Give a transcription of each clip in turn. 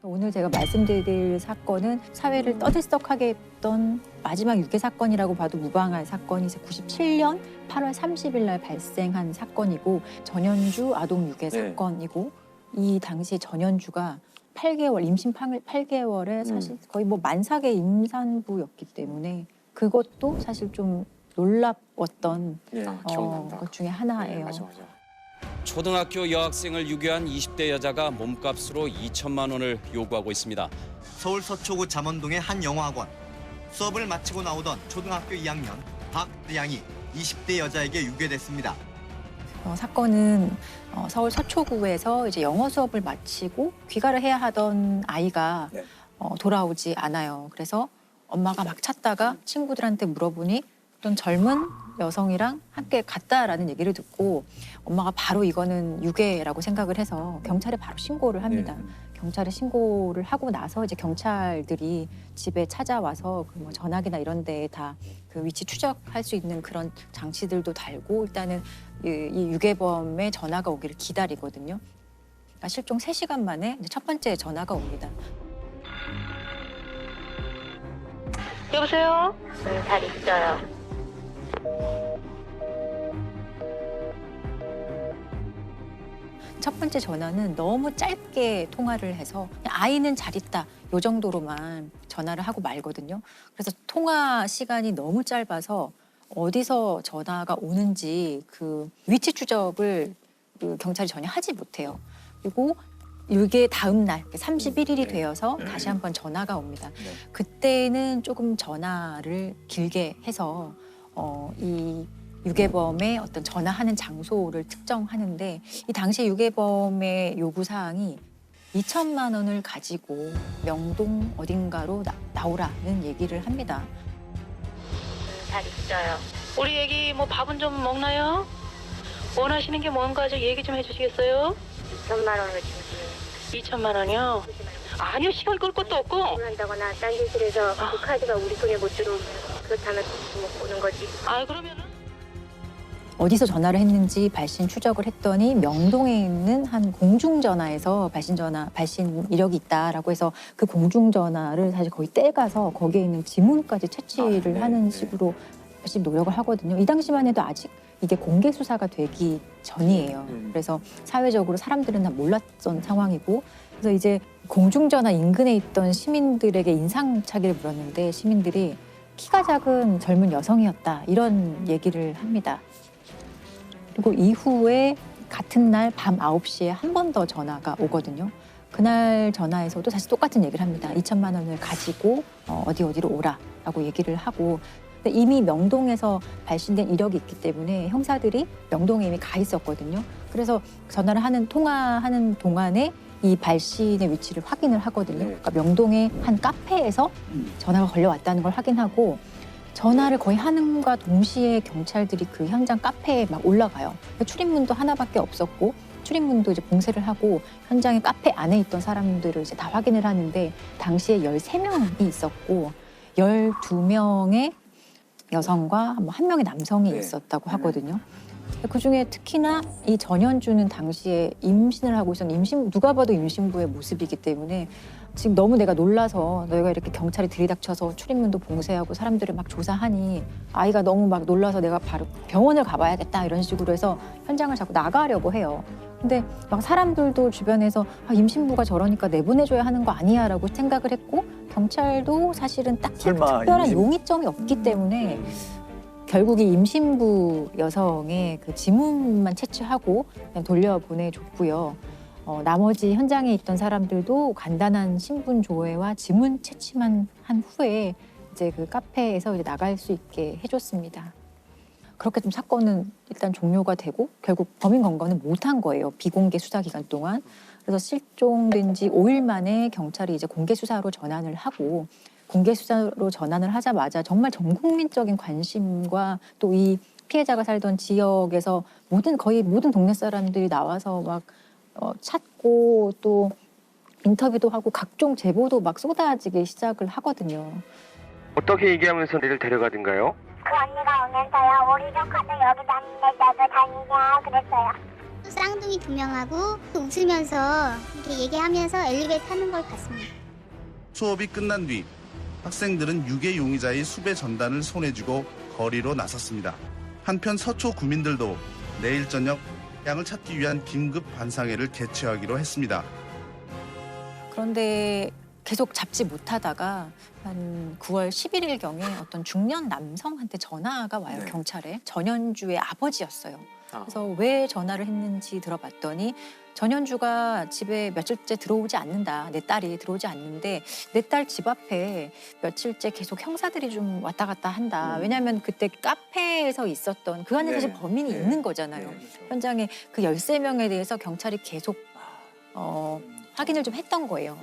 오늘 제가 말씀드릴 사건은 사회를 떠들썩하게 했던 마지막 유괴 사건이라고 봐도 무방할 사건이 이제 97년 8월 30일 날 발생한 사건이고 전현주 아동 유괴 사건이고 이 당시 전현주가 8개월 임신 8개월에 사실 거의 뭐 만삭의 임산부였기 때문에 그것도 사실 좀 놀라웠던 것 중에 하나예요. 맞아. 초등학교 여학생을 유괴한 20대 여자가 몸값으로 2천만 원을 요구하고 있습니다. 서울 서초구 잠원동의 한 영어학원. 수업을 마치고 나오던 초등학교 2학년 박대양이 20대 여자에게 유괴됐습니다. 사건은 서울 서초구에서 이제 영어 수업을 마치고 귀가를 해야 하던 아이가 돌아오지 않아요. 그래서 엄마가 막 찾다가 친구들한테 물어보니 어떤 젊은 여성이랑 함께 갔다라는 얘기를 듣고 엄마가 바로 이거는 유괴라고 생각을 해서 경찰에 바로 신고를 합니다. 경찰에 신고를 하고 나서 이제 경찰들이 집에 찾아와서 그 뭐 전화기나 이런 데에 다 그 위치 추적할 수 있는 그런 장치들도 달고 일단은 이 유괴범의 전화가 오기를 기다리거든요. 그러니까 실종 3시간 만에 이제 첫 번째 전화가 옵니다. 여보세요? 잘 있어요. 첫 번째 전화는 너무 짧게 통화를 해서 그냥 아이는 잘 있다 요 정도로만 전화를 하고 말거든요. 그래서 통화 시간이 너무 짧아서 어디서 전화가 오는지 그 위치 추적을 그 경찰이 전혀 하지 못해요. 그리고 이게 다음 날 31일이 되어서 다시 한번 전화가 옵니다. 그때는 조금 전화를 길게 해서 이 유괴범의 어떤 전화하는 장소를 특정하는데 이 당시 유괴범의 요구 사항이 2천만 원을 가지고 명동 어딘가로 나오라는 얘기를 합니다. 잘 있어요. 우리 애기 뭐 밥은 좀 먹나요? 원하시는 게 뭔가 좀 얘기 좀 해주시겠어요? 2천만 원을 주지. 2천만 원이요? 아니요, 시간 끌 것도 없고. 한다거나 딴 짓을 해서 그 카드가 우리 손에 못 들어오면 그렇다면 못 보는 거지. 아, 그러면은? 어디서 전화를 했는지 발신 추적을 했더니 명동에 있는 한 공중전화에서 발신 이력이 있다라고 해서 그 공중전화를 사실 거의 떼가서 거기에 있는 지문까지 채취를 하는 식으로 열심히 노력을 하거든요. 이 당시만 해도 아직 이게 공개 수사가 되기 전이에요. 그래서 사회적으로 사람들은 다 몰랐던 상황이고 그래서 이제 공중전화 인근에 있던 시민들에게 인상착의를 물었는데 시민들이 키가 작은 젊은 여성이었다 이런 얘기를 합니다. 그리고 이후에 같은 날 밤 9시에 한 번 더 전화가 오거든요. 그날 전화에서도 다시 똑같은 얘기를 합니다. 2천만 원을 가지고 어디로 오라라고 얘기를 하고 근데 이미 명동에서 발신된 이력이 있기 때문에 형사들이 명동에 이미 가 있었거든요. 그래서 전화를 통화하는 동안에 이 발신의 위치를 확인을 하거든요. 그러니까 명동의 한 카페에서 전화가 걸려왔다는 걸 확인하고 전화를 거의 하는과 동시에 경찰들이 그 현장 카페에 막 올라가요. 출입문도 하나밖에 없었고 출입문도 이제 봉쇄를 하고 현장의 카페 안에 있던 사람들을 이제 다 확인을 하는데 당시에 13명이 있었고 12명의 여성과 뭐 1명의 남성이 있었다고 하거든요. 그중에 특히나 이 전현주는 당시에 임신을 하고 있었는데 누가 봐도 임신부의 모습이기 때문에 지금 너무 내가 놀라서 너희가 이렇게 경찰이 들이닥쳐서 출입문도 봉쇄하고 사람들을 막 조사하니 아이가 너무 막 놀라서 내가 바로 병원을 가봐야겠다 이런 식으로 해서 현장을 자꾸 나가려고 해요. 근데 막 사람들도 주변에서 임신부가 저러니까 내보내줘야 하는 거 아니야 라고 생각을 했고 경찰도 사실은 딱히 특별한 용의점이 없기 때문에 결국 이 임신부 여성의 그 지문만 채취하고 그냥 돌려보내줬고요. 나머지 현장에 있던 사람들도 간단한 신분 조회와 지문 채취만 한 후에 이제 그 카페에서 이제 나갈 수 있게 해줬습니다. 그렇게 좀 사건은 일단 종료가 되고 결국 범인 검거는 못한 거예요. 비공개 수사 기간 동안. 그래서 실종된 지 5일 만에 경찰이 이제 공개 수사로 전환을 하고 공개 수사로 전환을 하자마자 정말 전 국민적인 관심과 또 이 피해자가 살던 지역에서 거의 모든 동네 사람들이 나와서 막 찾고 또 인터뷰도 하고 각종 제보도 막 쏟아지기 시작을 하거든요. 어떻게 얘기하면서 애를 데려가든가요? 그 언니가 오면서요. 우리 조카도 여기 다니는데도 다니냐 그랬어요. 쌍둥이 2명하고 웃으면서 이렇게 얘기하면서 엘리베이터 타는 걸 봤습니다. 수업이 끝난 뒤 학생들은 유괴 용의자의 수배 전단을 손에 쥐고 거리로 나섰습니다. 한편 서초 구민들도 내일 저녁 양을 찾기 위한 긴급 반상회를 개최하기로 했습니다. 그런데 계속 잡지 못하다가 한 9월 11일경에 어떤 중년 남성한테 전화가 와요. 네. 경찰에. 전현주의 아버지였어요. 그래서 왜 전화를 했는지 들어봤더니 전현주가 집에 며칠째 들어오지 않는다. 내 딸이 들어오지 않는데 내 딸 집 앞에 며칠째 계속 형사들이 좀 왔다 갔다 한다. 왜냐하면 그때 카페에서 있었던 그 안에 네. 사실 범인이 네. 있는 거잖아요. 네, 그렇죠. 현장에 그 13명에 대해서 경찰이 계속 확인을 좀 했던 거예요.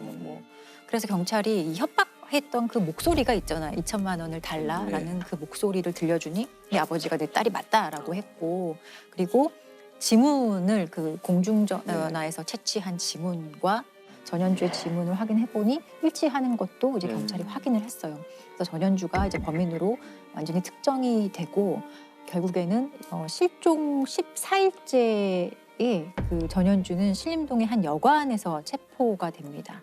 그래서 경찰이 이 협박했던 그 목소리가 있잖아요. 2천만 원을 달라라는 그 목소리를 들려주니 네 아버지가 내 딸이 맞다라고 했고, 그리고 지문을 그 공중전화에서 채취한 지문과 전현주의 지문을 확인해 보니 일치하는 것도 이제 경찰이 확인을 했어요. 그래서 전현주가 이제 범인으로 완전히 특정이 되고 결국에는 실종 14일째에 그 전현주는 신림동의 한 여관에서 체포가 됩니다.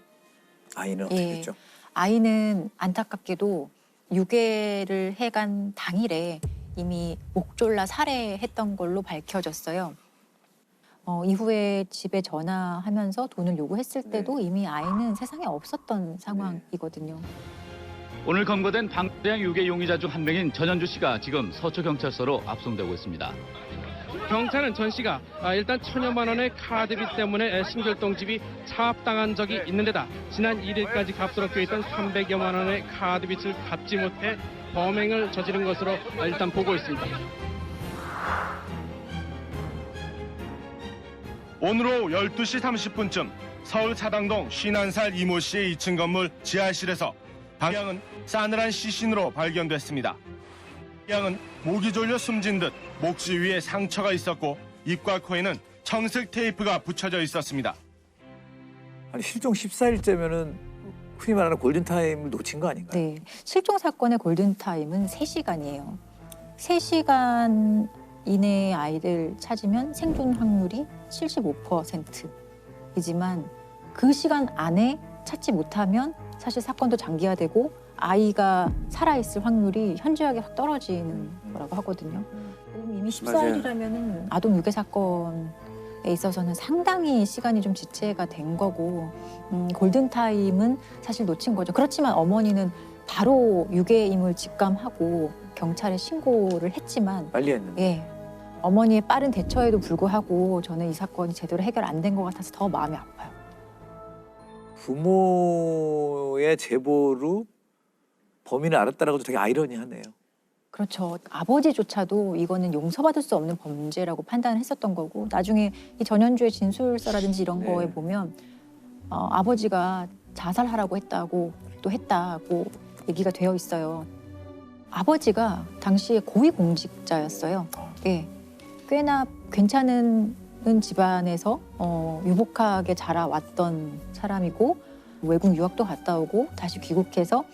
아이는 어떻게 예. 됐죠? 아이는 안타깝게도 유괴를 해간 당일에 이미 목 졸라 살해했던 걸로 밝혀졌어요. 이후에 집에 전화하면서 돈을 요구했을 때도 이미 아이는 세상에 없었던 상황이거든요. 오늘 검거된 방대양 유괴 용의자 중 한 명인 전현주 씨가 지금 서초경찰서로 압송되고 있습니다. 경찰은 전 씨가 일단 1,000여만 원의 카드비 때문에 신결동 집이 차압당한 적이 있는 데다 지난 1일까지 값으로 껴있던 300여만 원의 카드빚을 갚지 못해 범행을 저지른 것으로 일단 보고 있습니다. 오늘 오후 12시 30분쯤 서울 사당동 51살 이모 씨의 2층 건물 지하실에서 방향은 싸늘한 시신으로 발견됐습니다. 양은 목이 졸려 숨진 듯 목지 위에 상처가 있었고 입과 코에는 청색 테이프가 붙여져 있었습니다. 아니 실종 14일째면은 흔히 말하는 골든타임을 놓친 거 아닌가요? 네, 실종 사건의 골든타임은 3시간이에요. 3시간 이내의 아이를 찾으면 생존 확률이 75%이지만 그 시간 안에 찾지 못하면 사실 사건도 장기화되고 아이가 살아있을 확률이 현저하게 확 떨어지는 거라고 하거든요. 이미 14일이라면 아동 유괴 사건에 있어서는 상당히 시간이 좀 지체가 된 거고 골든타임은 사실 놓친 거죠. 그렇지만 어머니는 바로 유괴임을 직감하고 경찰에 신고를 했지만 빨리 했는데. 예, 어머니의 빠른 대처에도 불구하고 저는 이 사건이 제대로 해결 안 된 것 같아서 더 마음이 아파요. 부모의 제보로 범인을 알았다라고 해도 되게 아이러니하네요. 그렇죠. 아버지조차도 이거는 용서받을 수 없는 범죄라고 판단을 했었던 거고 나중에 이 전현주의 진술서라든지 이런 거에 보면 아버지가 자살하라고 했다고 또 했다고 얘기가 되어 있어요. 아버지가 당시에 고위공직자였어요. 예, 꽤나 괜찮은 집안에서 유복하게 자라왔던 사람이고 외국 유학도 갔다 오고 다시 귀국해서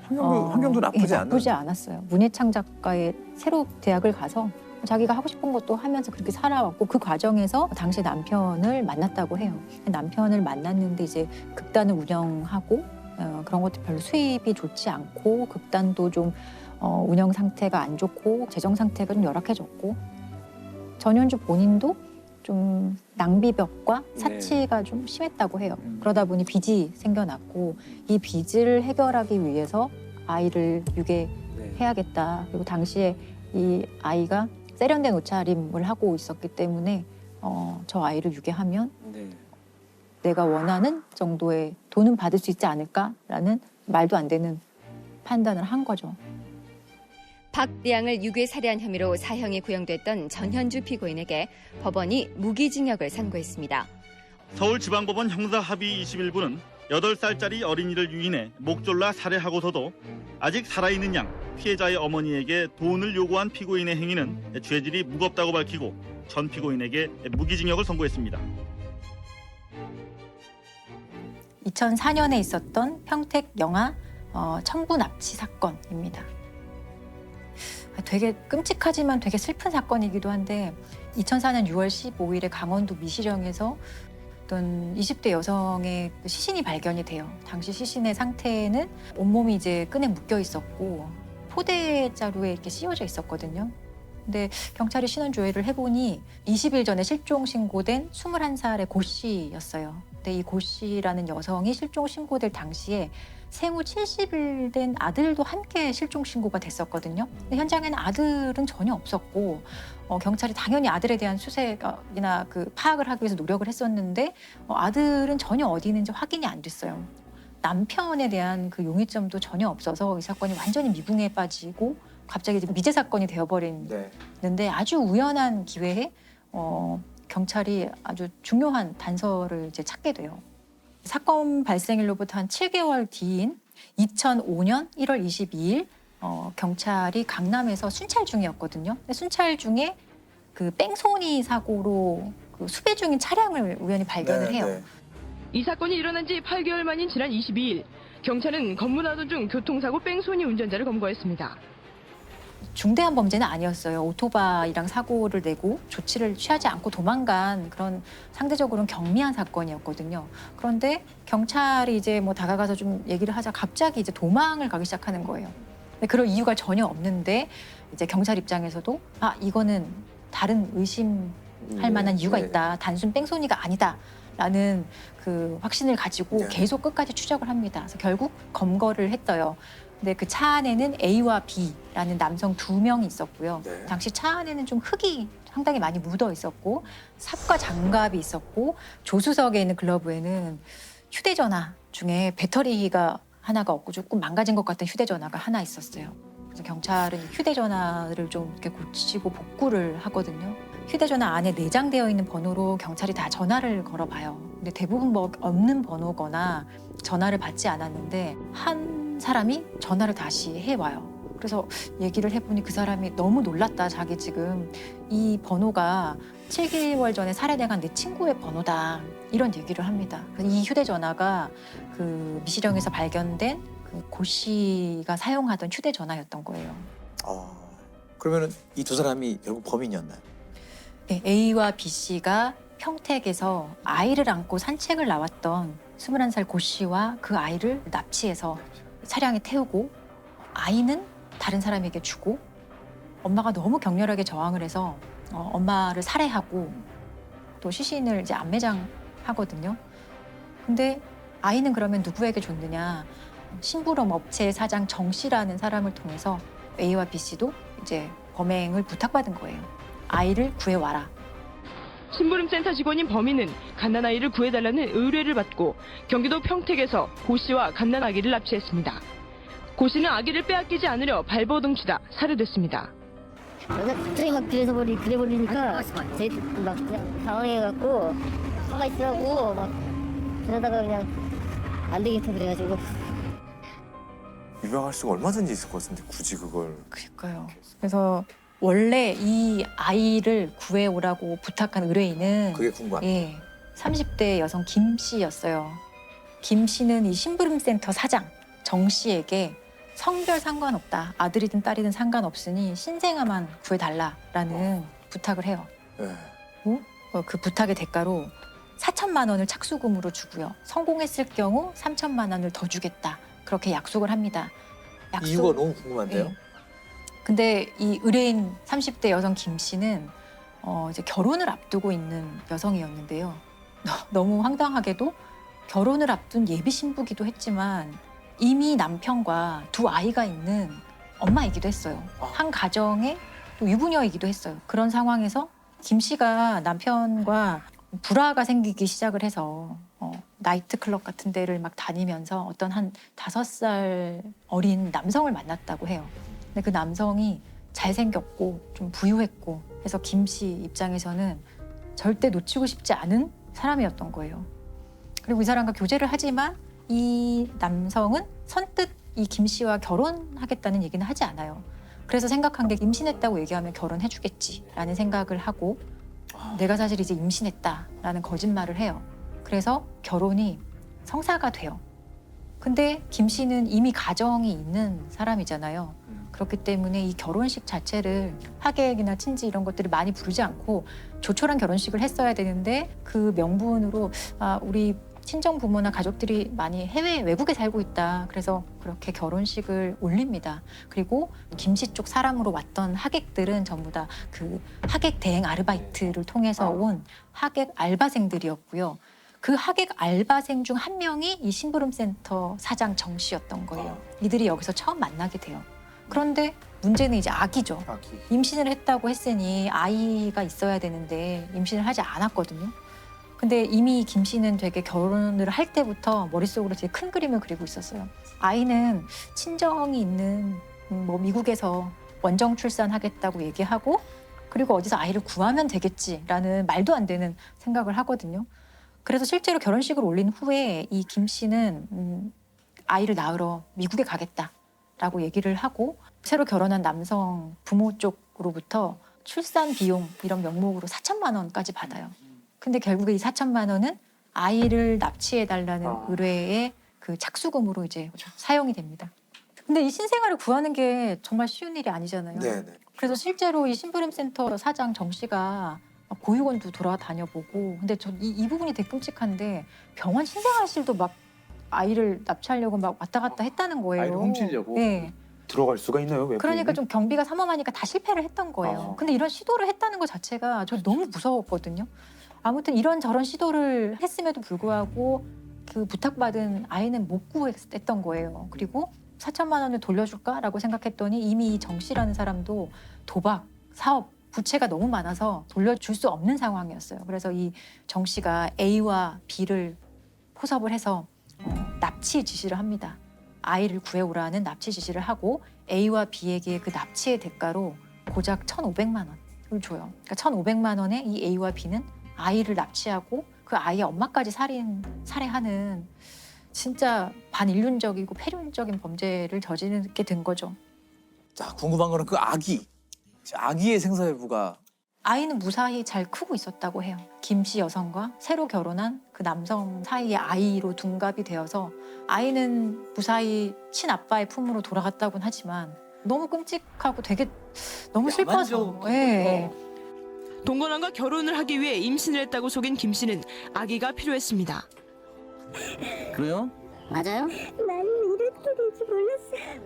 환경도 나쁘지 않은. 나쁘지 않았어요. 문예창 작가의 새로 대학을 가서 자기가 하고 싶은 것도 하면서 그렇게 살아왔고 그 과정에서 당시 남편을 만났다고 해요. 남편을 만났는데 이제 극단을 운영하고 그런 것도 별로 수입이 좋지 않고 극단도 좀 운영 상태가 안 좋고 재정 상태가 좀 열악해졌고 전현주 본인도 좀 낭비벽과 사치가 좀 심했다고 해요. 그러다 보니 빚이 생겨났고 이 빚을 해결하기 위해서 아이를 유괴해야겠다. 그리고 당시에 이 아이가 세련된 옷차림을 하고 있었기 때문에 저 아이를 유괴하면 내가 원하는 정도의 돈은 받을 수 있지 않을까라는 말도 안 되는 판단을 한 거죠. 박대양을 유괴 살해한 혐의로 사형이 구형됐던 전현주 피고인에게 법원이 무기징역을 선고했습니다. 서울지방법원 형사합의 21부는 8살짜리 어린이를 유인해 목졸라 살해하고서도 아직 살아있는 양 피해자의 어머니에게 돈을 요구한 피고인의 행위는 죄질이 무겁다고 밝히고 전 피고인에게 무기징역을 선고했습니다. 2004년에 있었던 평택 영아 청부 납치 사건입니다. 되게 끔찍하지만 되게 슬픈 사건이기도 한데 2004년 6월 15일에 강원도 미시령에서 어떤 20대 여성의 시신이 발견이 돼요. 당시 시신의 상태는 온몸이 이제 끈에 묶여 있었고 포대자루에 이렇게 씌워져 있었거든요. 근데 경찰이 신원 조회를 해보니 20일 전에 실종 신고된 21살의 고 씨였어요. 근데 이 고 씨라는 여성이 실종 신고될 당시에 생후 70일 된 아들도 함께 실종 신고가 됐었거든요. 근데 현장에는 아들은 전혀 없었고 경찰이 당연히 아들에 대한 수색이나 그 파악을 하기 위해서 노력을 했었는데 아들은 전혀 어디 있는지 확인이 안 됐어요. 남편에 대한 그 용의점도 전혀 없어서 이 사건이 완전히 미궁에 빠지고 갑자기 이제 미제 사건이 되어버렸는데 아주 우연한 기회에 경찰이 아주 중요한 단서를 이제 찾게 돼요. 사건 발생일로부터 한 7개월 뒤인 2005년 1월 22일 경찰이 강남에서 순찰 중이었거든요. 근데 순찰 중에 그 뺑소니 사고로 그 수배 중인 차량을 우연히 발견을 해요. 이 사건이 일어난 지 8개월 만인 지난 22일 경찰은 검문하던 중 교통사고 뺑소니 운전자를 검거했습니다. 중대한 범죄는 아니었어요. 오토바이랑 사고를 내고 조치를 취하지 않고 도망간 그런 상대적으로는 경미한 사건이었거든요. 그런데 경찰이 이제 뭐 다가가서 좀 얘기를 하자 갑자기 이제 도망을 가기 시작하는 거예요. 근데 그럴 이유가 전혀 없는데 이제 경찰 입장에서도 이거는 다른 의심할 만한 이유가 있다. 단순 뺑소니가 아니다라는 그 확신을 가지고 계속 끝까지 추적을 합니다. 그래서 결국 검거를 했어요. 근데 그 차 안에는 A와 B라는 남성 2명이 있었고요. 당시 차 안에는 좀 흙이 상당히 많이 묻어 있었고 삽과 장갑이 있었고 조수석에 있는 글러브에는 휴대전화 중에 배터리가 하나가 없고 조금 망가진 것 같은 휴대전화가 하나 있었어요. 그래서 경찰은 휴대전화를 좀 이렇게 고치고 복구를 하거든요. 휴대전화 안에 내장되어 있는 번호로 경찰이 다 전화를 걸어봐요. 근데 대부분 뭐 없는 번호거나 전화를 받지 않았는데 한 사람이 전화를 다시 해와요. 그래서 얘기를 해보니 그 사람이 너무 놀랐다. 자기 지금 이 번호가 7개월 전에 살해당한 내 친구의 번호다. 이런 얘기를 합니다. 이 휴대전화가 그 미시령에서 발견된 그 고 씨가 사용하던 휴대전화였던 거예요. 그러면은 이 두 사람이 결국 범인이었나요? 네, A와 B 씨가 평택에서 아이를 안고 산책을 나왔던 21살 고 씨와 그 아이를 납치해서 차량에 태우고 아이는 다른 사람에게 주고 엄마가 너무 격렬하게 저항을 해서 엄마를 살해하고 또 시신을 이제 안매장하거든요. 근데 아이는 그러면 누구에게 줬느냐? 심부름 업체 사장 정 씨라는 사람을 통해서 A와 B 씨도 이제 범행을 부탁받은 거예요. 아이를 구해와라. 심부름센터 직원인 범인은 갓난아이를 구해달라는 의뢰를 받고 경기도 평택에서 고 씨와 갓난아기를 납치했습니다. 고 씨는 아기를 빼앗기지 않으려 발버둥치다 살해됐습니다. 갑자기 막 그래버리니까 제 막 당황해갖고 가만히 있으라고 막 그러다가 그냥 안 되겠다 그래가지고. 유명할 수가 얼마든지 있을 것 같은데 굳이 그걸. 그러니까요. 그래서 원래 이 아이를 구해오라고 부탁한 의뢰인은 그게 궁금합니다. 30대 여성 김 씨였어요. 김 씨는 이 심부름센터 사장 정 씨에게 성별 상관없다. 아들이든 딸이든 상관없으니 신생아만 구해달라라는 부탁을 해요. 그 부탁의 대가로 4천만 원을 착수금으로 주고요. 성공했을 경우 3천만 원을 더 주겠다. 그렇게 약속을 합니다. 이유가 너무 궁금한데요. 근데 이 의뢰인 30대 여성 김 씨는 이제 결혼을 앞두고 있는 여성이었는데요. 너무 황당하게도 결혼을 앞둔 예비 신부기도 했지만 이미 남편과 두 아이가 있는 엄마이기도 했어요. 한 가정의 또 유부녀이기도 했어요. 그런 상황에서 김 씨가 남편과 불화가 생기기 시작을 해서 나이트클럽 같은 데를 막 다니면서 어떤 한 5살 어린 남성을 만났다고 해요. 근데 그 남성이 잘생겼고 좀 부유했고 해서 김 씨 입장에서는 절대 놓치고 싶지 않은 사람이었던 거예요. 그리고 이 사람과 교제를 하지만 이 남성은 선뜻 이 김 씨와 결혼하겠다는 얘기는 하지 않아요. 그래서 생각한 게 임신했다고 얘기하면 결혼해주겠지라는 생각을 하고 내가 사실 이제 임신했다라는 거짓말을 해요. 그래서 결혼이 성사가 돼요. 근데 김 씨는 이미 가정이 있는 사람이잖아요. 그렇기 때문에 이 결혼식 자체를 하객이나 친지 이런 것들을 많이 부르지 않고 조촐한 결혼식을 했어야 되는데 그 명분으로 우리 친정 부모나 가족들이 많이 해외 외국에 살고 있다. 그래서 그렇게 결혼식을 올립니다. 그리고 김 씨 쪽 사람으로 왔던 하객들은 전부 다 그 하객 대행 아르바이트를 통해서 온 하객 알바생들이었고요. 그 하객 알바생 중 한 명이 이 심부름센터 사장 정 씨였던 거예요. 이들이 여기서 처음 만나게 돼요. 그런데 문제는 이제 아기죠. 임신을 했다고 했으니 아이가 있어야 되는데 임신을 하지 않았거든요. 근데 이미 김 씨는 되게 결혼을 할 때부터 머릿속으로 되게 큰 그림을 그리고 있었어요. 아이는 친정이 있는 뭐 미국에서 원정 출산하겠다고 얘기하고 그리고 어디서 아이를 구하면 되겠지라는 말도 안 되는 생각을 하거든요. 그래서 실제로 결혼식을 올린 후에 이 김 씨는 아이를 낳으러 미국에 가겠다라고 얘기를 하고 새로 결혼한 남성 부모 쪽으로부터 출산 비용 이런 명목으로 4천만 원까지 받아요. 근데 결국에 이 4천만 원은 아이를 납치해달라는 의뢰의 그 착수금으로 이제 사용이 됩니다. 근데 이 신생아를 구하는 게 정말 쉬운 일이 아니잖아요. 네네. 그래서 실제로 이 심부름센터 사장 정 씨가 고육원도 돌아다녀보고 근데 저 이 부분이 되게 끔찍한데 병원 신생아실도 막 아이를 납치하려고 막 왔다 갔다 했다는 거예요. 아이를 훔치려고? 네. 들어갈 수가 있나요? 왜 그러니까 좀 경비가 삼엄하니까 다 실패를 했던 거예요. 근데 이런 시도를 했다는 것 자체가 저 너무 무서웠거든요. 아무튼 이런 저런 시도를 했음에도 불구하고 그 부탁받은 아이는 못 구했던 거예요. 그리고 4천만 원을 돌려줄까라고 생각했더니 이미 정 씨라는 사람도 도박, 사업, 부채가 너무 많아서 돌려줄 수 없는 상황이었어요. 그래서 이 정 씨가 A와 B를 포섭을 해서 납치 지시를 합니다. 아이를 구해오라는 납치 지시를 하고 A와 B에게 그 납치의 대가로 고작 1,500만 원을 줘요. 그러니까 1,500만 원에 이 A와 B는 아이를 납치하고 그 아이의 엄마까지 살해하는 진짜 반인륜적이고 폐륜적인 범죄를 저지르게 된 거죠. 자, 궁금한 거는 그 아기의 생사 여부가 아이는 무사히 잘 크고 있었다고 해요. 김 씨 여성과 새로 결혼한 그 남성 사이의 아이로 둔갑이 되어서 아이는 무사히 친아빠의 품으로 돌아갔다고는 하지만 너무 끔찍하고 되게 너무 슬퍼서. 예. 동건왕과 결혼을 하기 위해 임신을 했다고 속인 김 씨는 아기가 필요했습니다. 그래요? 맞아요? 난 이렇게 될 줄 몰랐어요.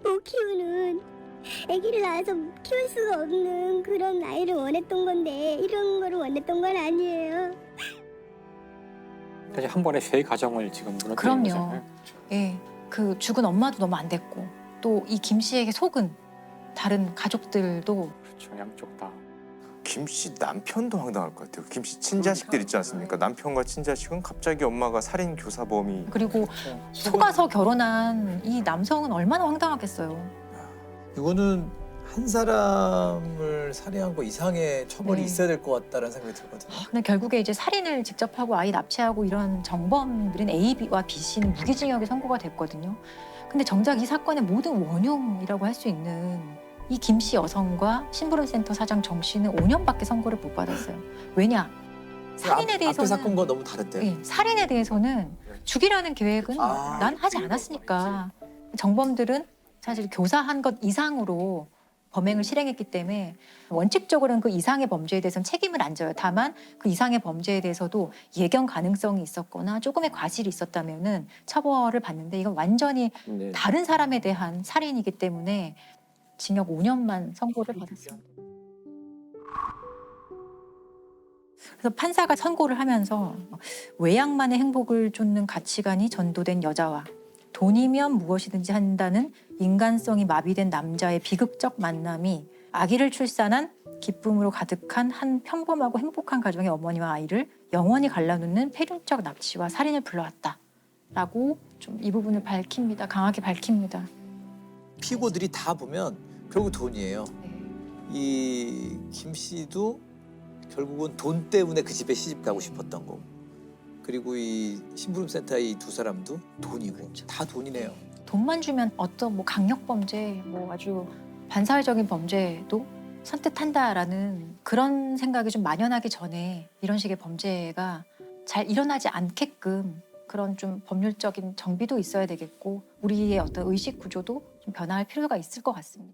못 키우는 아기를 낳아서 키울 수가 없는 그런 아이를 원했던 건데 이런 거를 원했던 건 아니에요. 사실 한 번에 세 가정을 지금 무너뜨린 그럼요. 거잖아요. 예, 그 죽은 엄마도 너무 안 됐고 또 이 김 씨에게 속은 다른 가족들도 그렇죠. 양쪽 다. 김 씨 남편도 황당할 것 같아요. 김 씨 친자식들 있지 않습니까? 남편과 친자식은 갑자기 엄마가 살인 교사범이 그리고 속아서 결혼한 이 남성은 얼마나 황당하겠어요. 이거는 한 사람을 살해한 거 이상의 처벌이 네. 있어야 될 것 같다는 생각이 들거든요. 근데 결국에 이제 살인을 직접 하고 아이 납치하고 이런 정범들인 A와 B 씨는 무기징역이 선고가 됐거든요. 근데 정작 이 사건의 모든 원흉이라고 할 수 있는 이 김 씨 여성과 심부름센터 사장 정 씨는 5년밖에 선고를 못 받았어요. 왜냐? 살인에 대해서는 앞에 사건과 너무 다르대. 예, 살인에 대해서는 죽이라는 계획은 난 하지 않았으니까 정범들은 사실 교사한 것 이상으로 범행을 실행했기 때문에 원칙적으로는 그 이상의 범죄에 대해서는 책임을 안 져요. 다만 그 이상의 범죄에 대해서도 예견 가능성이 있었거나 조금의 과실이 있었다면은 처벌을 받는데 이건 완전히 다른 사람에 대한 살인이기 때문에 징역 5년만 선고를 받았습니다. 그래서 판사가 선고를 하면서 외양만의 행복을 쫓는 가치관이 전도된 여자와 돈이면 무엇이든지 한다는 인간성이 마비된 남자의 비극적 만남이 아기를 출산한 기쁨으로 가득한 한 평범하고 행복한 가정의 어머니와 아이를 영원히 갈라놓는 폐륜적 납치와 살인을 불러왔다라고 좀 이 부분을 밝힙니다. 강하게 밝힙니다. 피고들이 다 보면 결국 돈이에요. 이 김 씨도 결국은 돈 때문에 그 집에 시집 가고 싶었던 거고, 그리고 이 심부름센터의 이 두 사람도 돈이고 다 돈이네요. 돈만 주면 어떤 뭐 강력 범죄, 뭐 아주 반사회적인 범죄도 선뜻한다라는 그런 생각이 좀 만연하기 전에 이런 식의 범죄가 잘 일어나지 않게끔 그런 좀 법률적인 정비도 있어야 되겠고 우리의 어떤 의식 구조도 좀 변화할 필요가 있을 것 같습니다.